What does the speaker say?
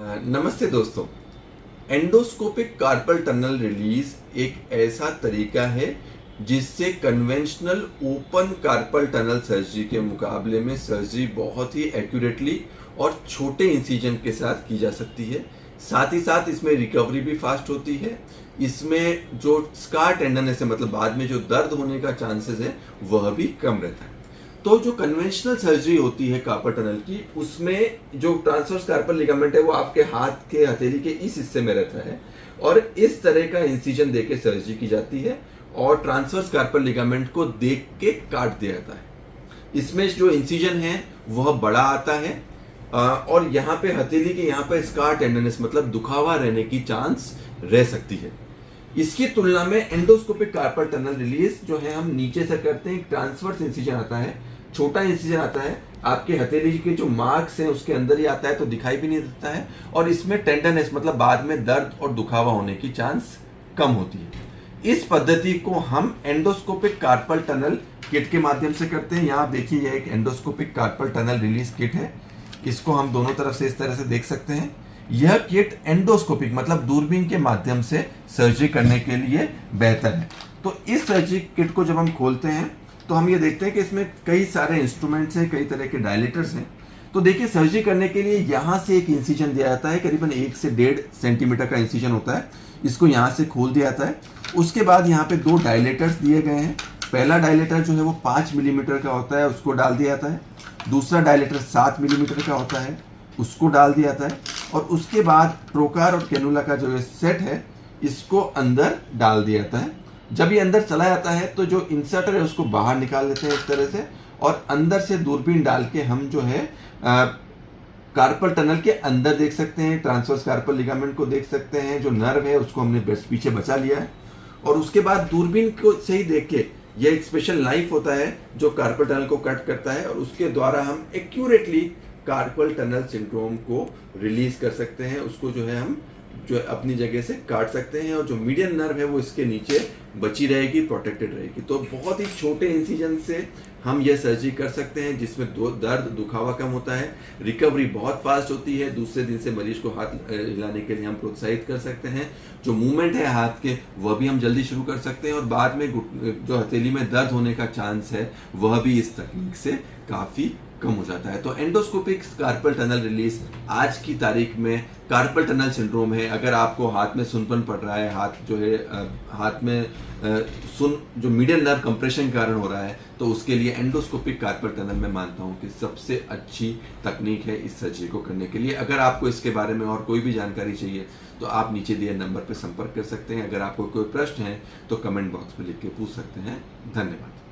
नमस्ते दोस्तों। Endoscopic carpal tunnel release एक ऐसा तरीका है जिससे conventional open carpal tunnel surgery के मुकाबले में सर्जरी बहुत ही एक्यूरेटली और छोटे इंसिजन के साथ की जा सकती है। साथ ही साथ इसमें रिकवरी भी फास्ट होती है। इसमें जो स्कार टेंडरनेस है, मतलब बाद में जो दर्द होने का चांसेस है, वह भी कम रहता है। तो जो कन्वेंशनल सर्जरी होती है कार्पल टनल की, उसमें जो ट्रांसवर्स कार्पल लिगामेंट है वो आपके हाथ के हथेली के इस हिस्से में रहता है और इस तरह का इंसिजन देके सर्जरी की जाती है और ट्रांसवर्स कार्पल लिगामेंट को देख के काट दिया जाता है। इसमें जो इंसिजन है वह बड़ा आता है और यहाँ पे हथेली के यहाँ पे स्कार टेंडरनेस मतलब दुखावा रहने की चांस रह सकती है। इसकी तुलना में एंडोस्कोपिक कार्पल टनल रिलीज जो है हम नीचे से करते हैं। एक ट्रांसवर्स इंसिजन आता है, छोटा इंसिजन आता है, आपके हथेली के जो मार्क्स हैं उसके अंदर ही आता है तो दिखाई भी नहीं देता है और इसमें टेंडरनेस मतलब बाद में दर्द और दुखावा होने की चांस कम होती है। इस पद्धति को हम एंडोस्कोपिक कार्पल टनल किट के माध्यम से करते हैं। यहाँ देखिए, यह एक endoscopic carpal tunnel release kit है। इसको हम दोनों तरफ से इस तरह से देख सकते हैं। यह किट एंडोस्कोपिक मतलब दूरबीन के माध्यम से सर्जरी करने के लिए बेहतर है। तो इस सर्जरी किट को जब हम खोलते हैं तो हम ये देखते हैं कि इसमें कई सारे इंस्ट्रूमेंट्स हैं, कई तरह के डायलेटर्स हैं। तो देखिए, सर्जरी करने के लिए यहाँ से एक इंसिजन दिया जाता है, करीबन 1 से 1.5 सेंटीमीटर का इंसिजन होता है। इसको यहाँ से खोल दिया जाता है। उसके बाद यहाँ पे 2 डायलेटर्स दिए गए हैं। पहला डायलेटर जो है वो 5 मिलीमीटर का होता है, उसको डाल दिया जाता है। दूसरा डायलेटर 7 मिलीमीटर का होता है, उसको डाल दिया जाता है। और उसके बाद ट्रोकार और कैनुला का जो सेट है इसको अंदर डाल दिया जाता है। जब ये अंदर चला जाता है तो जो इंसर्टर है उसको बाहर निकाल लेते हैं इस तरह से और अंदर से दूरबीन डाल के हम जो है कार्पल टनल के अंदर देख सकते हैं। ट्रांसवर्स कार्पल लिगामेंट को देख सकते हैं। जो नर्व है उसको हमने पीछे बचा लिया है और उसके बाद दूरबीन को से ही देख के ये एक स्पेशल नाइफ होता है जो कार्पल टनल को कट करता है और उसके द्वारा हम एक्यूरेटली कार्पल टनल सिंड्रोम को रिलीज कर सकते हैं। उसको जो है हम जो अपनी जगह से काट सकते हैं और जो मीडियन नर्व है वो इसके नीचे बची रहेगी, प्रोटेक्टेड रहेगी। तो बहुत ही छोटे इंसिजन से हम यह सर्जरी कर सकते हैं जिसमें दर्द दुखावा कम होता है, रिकवरी बहुत फास्ट होती है। दूसरे दिन से मरीज को हाथ हिलाने के लिए हम प्रोत्साहित कर सकते हैं। जो मूवमेंट है हाथ के वह भी हम जल्दी शुरू कर सकते हैं और बाद में जो हथेली में दर्द होने का चांस है वह भी इस तकनीक से काफ़ी कम हो जाता है। तो एंडोस्कोपिक कार्पल टनल रिलीज आज की तारीख में कार्पल टनल सिंड्रोम है। अगर आपको हाथ में सुनपन पड़ रहा है, हाथ जो है हाथ में जो मीडियन नर्व कंप्रेशन के कारण हो रहा है, तो उसके लिए एंडोस्कोपिक कार्पल टनल मैं मानता हूं कि सबसे अच्छी तकनीक है इस सर्जरी को करने के लिए। अगर आपको इसके बारे में और कोई भी जानकारी चाहिए तो आप नीचे दिए नंबर पर संपर्क कर सकते हैं। अगर आपको कोई प्रश्न है तो कमेंट बॉक्स में लिख के पूछ सकते हैं। धन्यवाद।